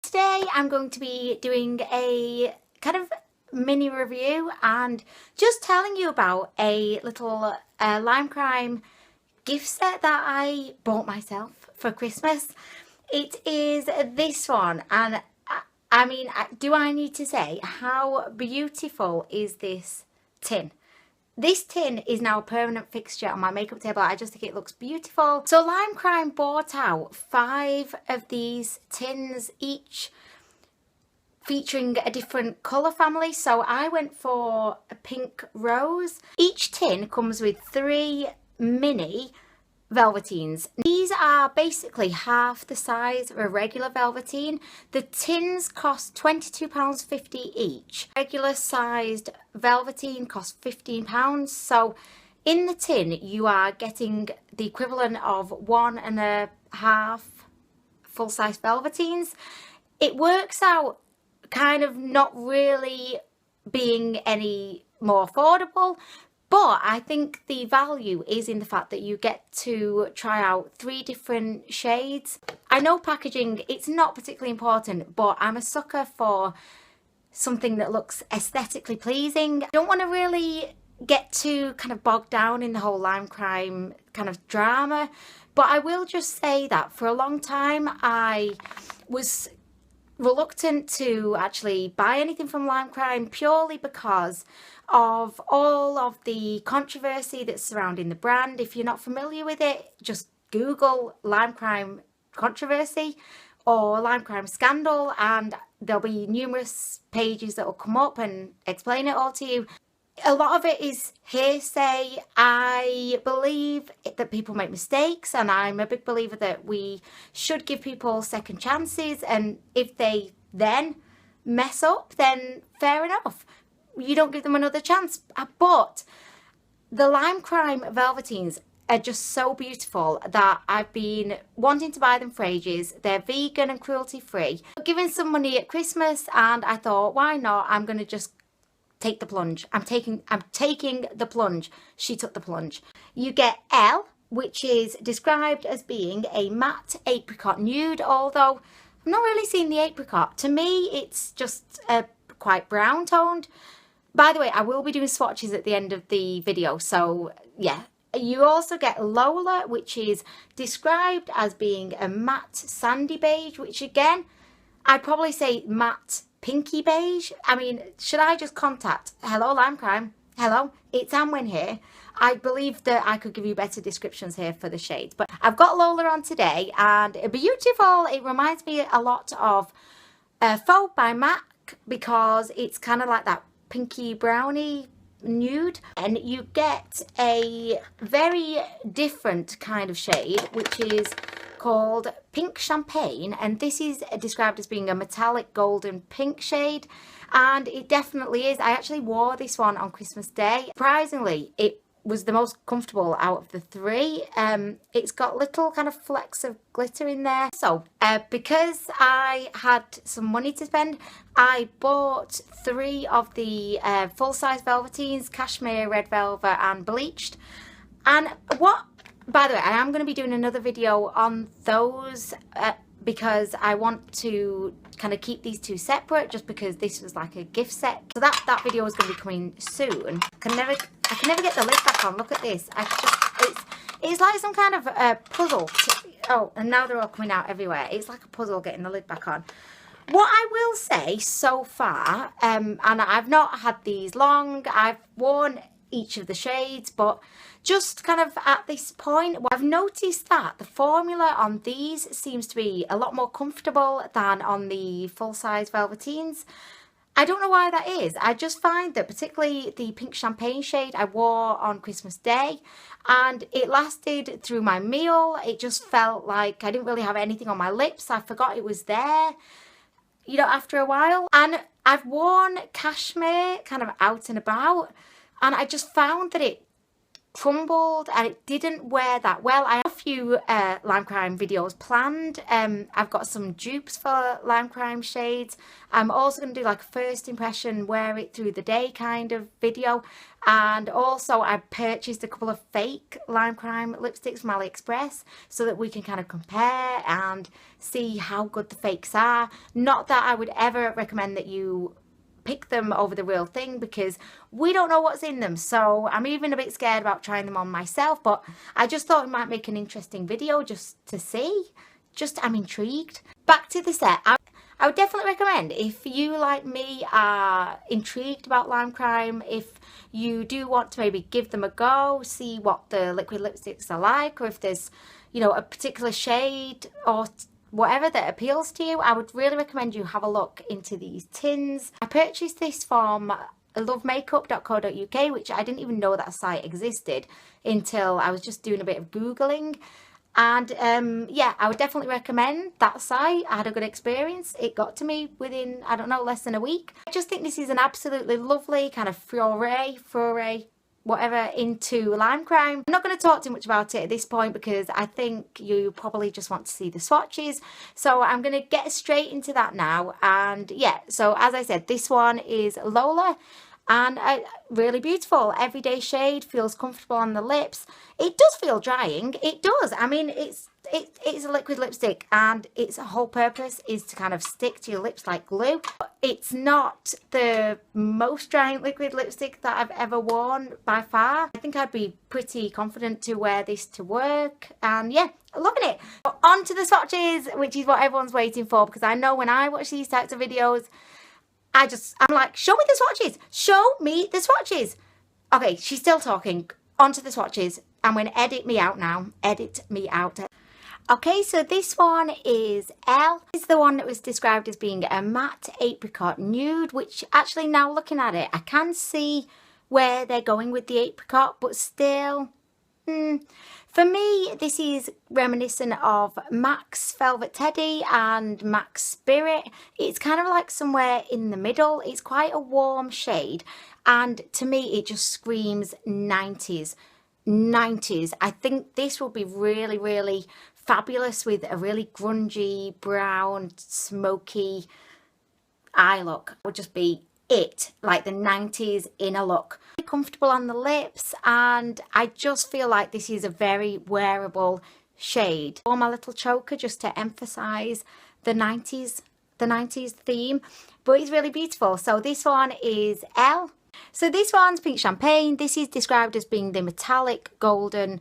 today I'm going to be doing a kind of mini review and just telling you about a little Lime Crime gift set that I bought myself for Christmas. It is this one, and I mean, do I need to say how beautiful is this tin? This tin is now a permanent fixture on my makeup table. I just think it looks beautiful. So Lime Crime bought out 5 of these tins, each featuring a different colour family. So I went for a pink rose. Each tin comes with 3 mini Velveteens. These are basically half the size of a regular Velveteen. The tins cost £22.50 each. Regular sized Velveteen costs £15. So in the tin you are getting the equivalent of 1.5 full-size Velveteens. It works out kind of not really being any more affordable, but I think the value is in the fact that you get to try out 3 different shades. I know packaging, it's not particularly important, but I'm a sucker for something that looks aesthetically pleasing. I don't want to really get too kind of bogged down in the whole Lime Crime kind of drama, but I will just say that for a long time I was reluctant to actually buy anything from Lime Crime purely because of all of the controversy that's surrounding the brand. If you're not familiar with it, just Google Lime Crime controversy or Lime Crime scandal and there'll be numerous pages that will come up and explain it all to you. A lot of it is hearsay. I believe that people make mistakes, and I'm a big believer that we should give people second chances, and if they then mess up, then fair enough. You don't give them another chance. But the Lime Crime Velveteens are just so beautiful that I've been wanting to buy them for ages. They're vegan and cruelty free. Giving some money at Christmas, and I thought, why not? I'm going to just take the plunge. I'm taking the plunge. She took the plunge. You get ELLE, which is described as being a matte apricot nude, although I'm not really seeing the apricot. To me, it's just quite brown toned. By the way, I will be doing swatches at the end of the video, so yeah. You also get Lola, which is described as being a matte sandy beige, which again, I'd probably say matte pinky beige. I mean, should I just contact hello Lime Crime, hello, it's Anwen here. I believe that I could give you better descriptions here for the shades, but I've got Lola on today and beautiful. It reminds me a lot of Faux by MAC because it's kind of like that pinky brownie nude, and you get a very different kind of shade which is called Pink Champagne, and this is described as being a metallic golden pink shade, and it definitely is. I actually wore this one on Christmas Day. Surprisingly, it was the most comfortable out of the 3. It's got little kind of flecks of glitter in there. So because I had some money to spend, I bought 3 of the full-size Velveteens, Cashmere, Red Velvet and Bleached. And by the way, I am going to be doing another video on those because I want to kind of keep these 2 separate, just because this was like a gift set. So that video is going to be coming soon. I can never get the lid back on. Look at this. It's like some kind of puzzle. Oh, and now they're all coming out everywhere. It's like a puzzle getting the lid back on. What I will say so far, and I've not had these long, I've worn each of the shades, but just kind of at this point, I've noticed that the formula on these seems to be a lot more comfortable than on the full-size Velveteens. I don't know why that is. I just find that particularly the Pink Champagne shade I wore on Christmas Day, and it lasted through my meal. It just felt like I didn't really have anything on my lips. I forgot it was there, you know, after a while. And I've worn Cashmere kind of out and about, and I just found that it crumbled and it didn't wear that well. I have a few lime crime videos planned. I've got some dupes for lime crime shades. I'm also going to do like a first impression, wear it through the day kind of video. And also I purchased a couple of fake lime crime lipsticks from AliExpress so that we can kind of compare and see how good the fakes are. Not that I would ever recommend that you pick them over the real thing because we don't know what's in them, so I'm even a bit scared about trying them on myself, but I just thought it might make an interesting video just to see. I'm intrigued. Back to the set. I would definitely recommend, if you like me are intrigued about lime crime, if you do want to maybe give them a go, see what the liquid lipsticks are like, or if there's, you know, a particular shade or whatever that appeals to you, I would really recommend you have a look into these tins. I purchased this from lovemakeup.co.uk, which I didn't even know that site existed until I was just doing a bit of Googling. And yeah, I would definitely recommend that site. I had a good experience. It got to me within, I don't know, less than a week. I just think this is an absolutely lovely kind of foray, whatever, into lime crime. I'm not going to talk too much about it at this point because I think you probably just want to see the swatches. So I'm going to get straight into that now. And yeah, so as I said, this one is Lola. And really beautiful everyday shade, feels comfortable on the lips. It does feel drying, it does. I mean, it's a liquid lipstick and its whole purpose is to kind of stick to your lips like glue. It's not the most drying liquid lipstick that I've ever worn by far. I think I'd be pretty confident to wear this to work, and yeah, loving it. But on to the swatches, which is what everyone's waiting for, because I know when I watch these types of videos, I'm like, show me the swatches. Show me the swatches. Okay, she's still talking. On to the swatches. I'm going to edit me out now. Edit me out. Okay, so this one is ELLE. This is the one that was described as being a matte apricot nude, which actually now looking at it, I can see where they're going with the apricot, but still, for me, this is reminiscent of MAC's Velvet Teddy and MAC's Spirit. It's kind of like somewhere in the middle. It's quite a warm shade, and to me, it just screams 90s. 90s. I think this will be really, really fabulous with a really grungy, brown, smoky eye look. It would just be it, like the 90s in a look. Comfortable on the lips, and I just feel like this is a very wearable shade. For my little choker, just to emphasize the 90s theme, but it's really beautiful. So this one is ELLE. So this one's Pink Champagne. This is described as being the metallic golden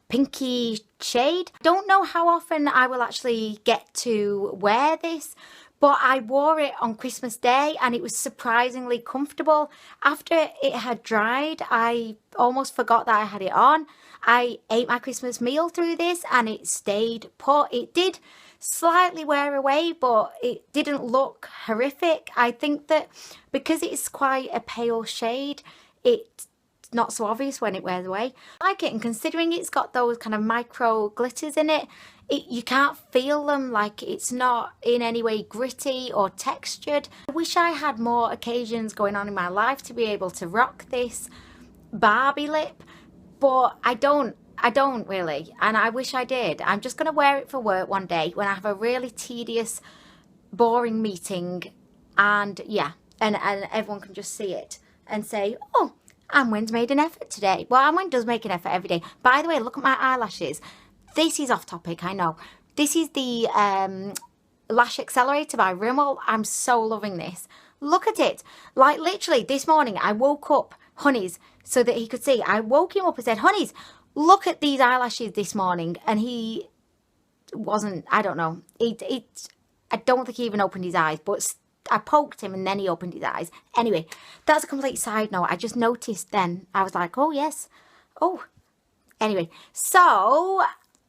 pinky shade. Don't know how often I will actually get to wear this, but I wore it on Christmas Day and it was surprisingly comfortable. After it had dried, I almost forgot that I had it on. I ate my Christmas meal through this and it stayed put. It did slightly wear away, but it didn't look horrific. I think that because it's quite a pale shade, it's not so obvious when it wears away. I like it, and considering it's got those kind of micro glitters in it, you can't feel them, like it's not in any way gritty or textured. I wish I had more occasions going on in my life to be able to rock this Barbie lip, but I don't really, and I wish I did. I'm just going to wear it for work one day when I have a really tedious, boring meeting, and yeah, and everyone can just see it and say, oh, Anwen's made an effort today. Well, Anwen does make an effort every day. By the way, look at my eyelashes. This is off topic, I know. This is the Lash Accelerator by Rimmel. I'm so loving this. Look at it. Like literally this morning I woke up Honeys so that he could see. I woke him up and said, Honeys, look at these eyelashes this morning. And he wasn't, I don't know. I don't think he even opened his eyes, but I poked him and then he opened his eyes. Anyway, that's a complete side note. I just noticed then. I was like, oh yes. Oh. Anyway, so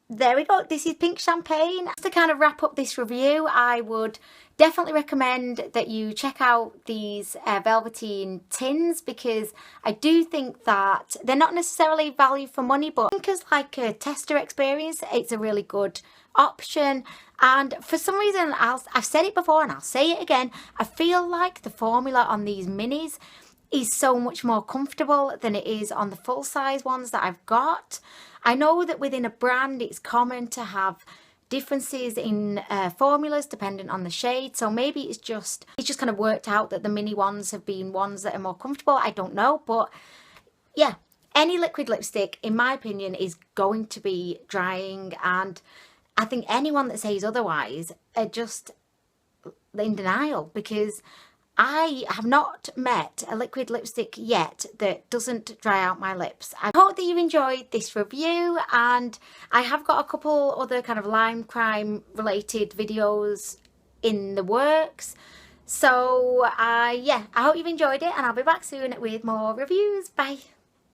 there we go. This is Pink Champagne. To kind of wrap up this review, I would definitely recommend that you check out these Velveteen tins, because I do think that they're not necessarily value for money, but I think as like a tester experience, it's a really good option. And for some reason, I've said it before and I'll say it again, I feel like the formula on these minis is so much more comfortable than it is on the full size ones that I've got. I know that within a brand it's common to have differences in formulas depending on the shade, so maybe it's just kind of worked out that the mini ones have been ones that are more comfortable. I don't know, but yeah, any liquid lipstick in my opinion is going to be drying, and I think anyone that says otherwise are just in denial, because I have not met a liquid lipstick yet that doesn't dry out my lips. I hope that you enjoyed this review, and I have got a couple other kind of lime crime related videos in the works. So yeah, I hope you've enjoyed it, and I'll be back soon with more reviews. Bye.